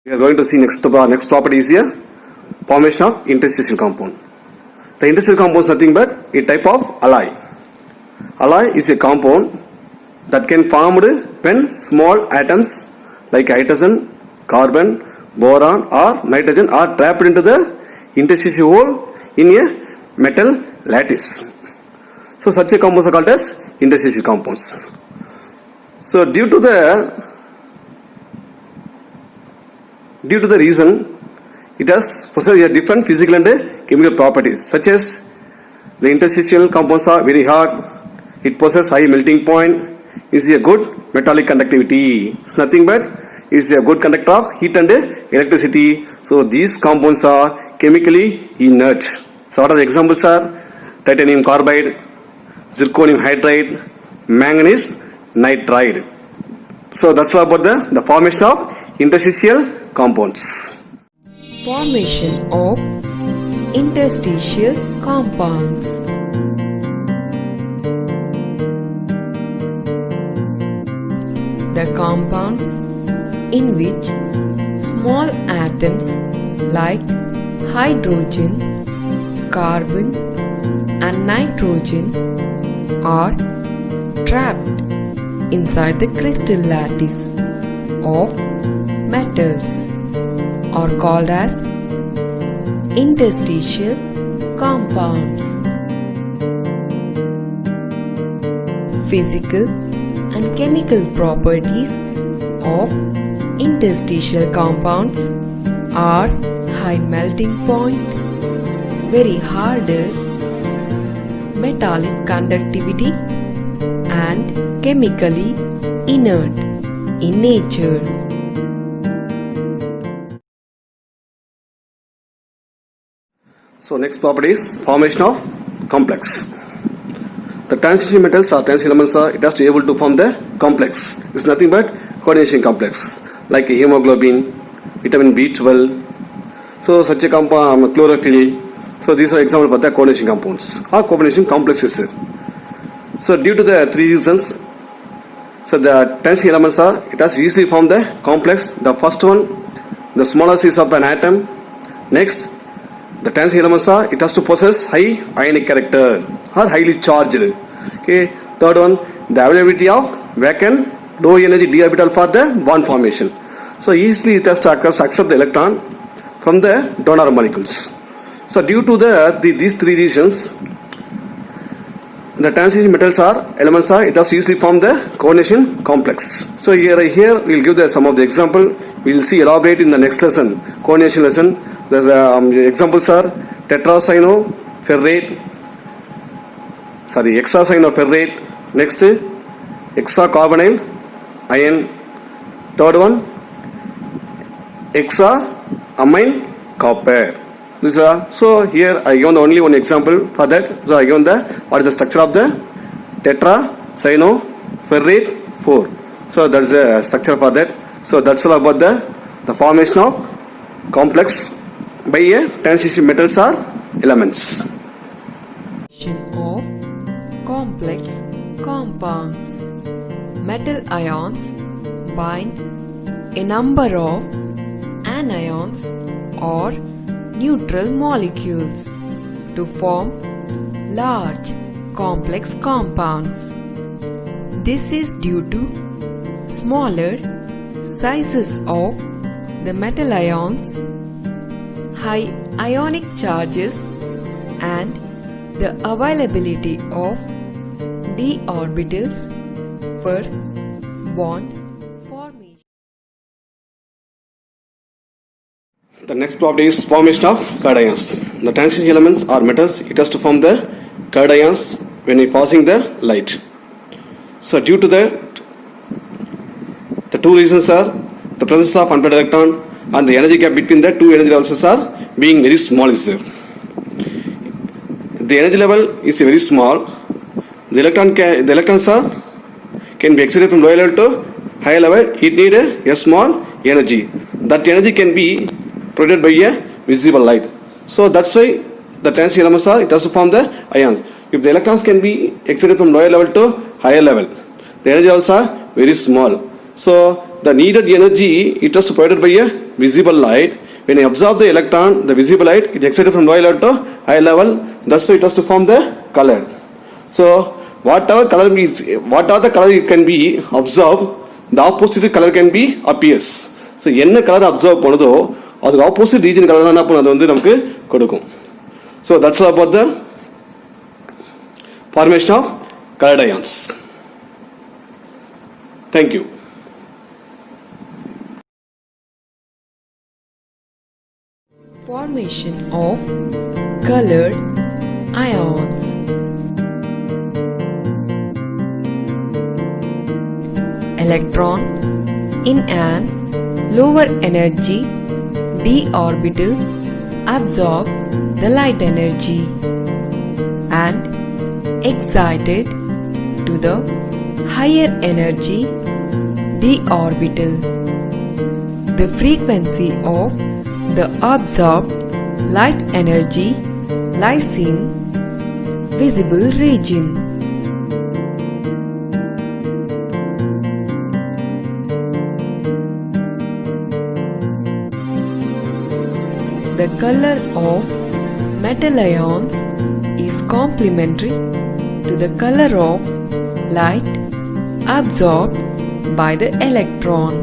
We are going to see next property is here, formation of interstitial compound. The interstitial compound is nothing but a type of alloy. Alloy is a compound that can formed when small atoms like hydrogen, carbon, boron or nitrogen are trapped into the interstitial hole in a metal lattice. So such a compounds are called as interstitial compounds. So due to the reason it has possessed different physical and chemical properties, such as the interstitial compounds are very hard, it possesses high melting point, is a good metallic conductivity, it's nothing but is a good conductor of heat and electricity. So these compounds are chemically inert. So what are the examples are titanium carbide, zirconium hydride, manganese nitride. So that's all about the formation of interstitial compounds. Formation of interstitial compounds. The compounds in which small atoms like hydrogen, carbon and nitrogen are trapped inside the crystal lattice of metals are called as interstitial compounds. Physical and chemical properties of interstitial compounds are high melting point, very harder metallic conductivity and chemically inert in nature. So next property is formation of complex. The transition metals or transition elements are it has to be able to form the complex. It's nothing but coordination complex like hemoglobin, vitamin B12. So such a compound chlorophyll. So these are examples of the coordination compounds or coordination complexes. So due to the three reasons, so the transition elements are it has to easily form the complex. The first one, the smaller size of an atom. Next, the transition elements are it has to possess high ionic character or highly charged. Okay. Third one, the availability of vacant low energy d orbital for the bond formation. So easily it has to accept the electron from the donor molecules. So due to these three reasons, the transition metals are elements are it has to easily form the coordination complex. So here we'll give some of the example. We'll see elaborate in the next lesson, coordination lesson. The examples are hexacyanoferrate. Next, hexacarbonyl ion. Third one, hexaamine copper. So here I given only one example for that. So I given what is the structure of the tetracyanoferrate 4. So that is the structure for that. So that's all about the formation of complex by a transition metals or elements. Of complex compounds. Metal ions bind a number of anions or neutral molecules to form large complex compounds. This is due to smaller sizes of the metal ions, high ionic charges and the availability of d orbitals for bond formation. The next property is formation of cations. The transition elements are metals. It has to form the cations when we passing the light. So due to the two reasons are the presence of unpaired electron and the energy gap between the two energy levels are being very small. The energy level is very small. The electrons can be excited from lower level to higher level. It need a small energy. That energy can be provided by a visible light. So that's why the transition elements are it has to form the ions. If the electrons can be excited from lower level to higher level, the energy levels are very small. So the needed energy it was provided by a visible light. When I absorb the electron, the visible light, it excited from low level to high level. That's why it has to form the color. So whatever color means, whatever the color it can be observed, the opposite color can be appears. So என்ன colour observe பண்ணுதோ அதுக்கு opposite region colour என்ன பண்ணும் அது வந்து நமக்கு கொடுக்கும். So that's all about the formation of colored ions. Thank you. Formation of colored ions. Electron in an lower energy d orbital absorb the light energy and excited to the higher energy d orbital. The frequency of the absorbed light energy lies in visible region. The color of metal ions is complementary to the color of light absorbed by the electron.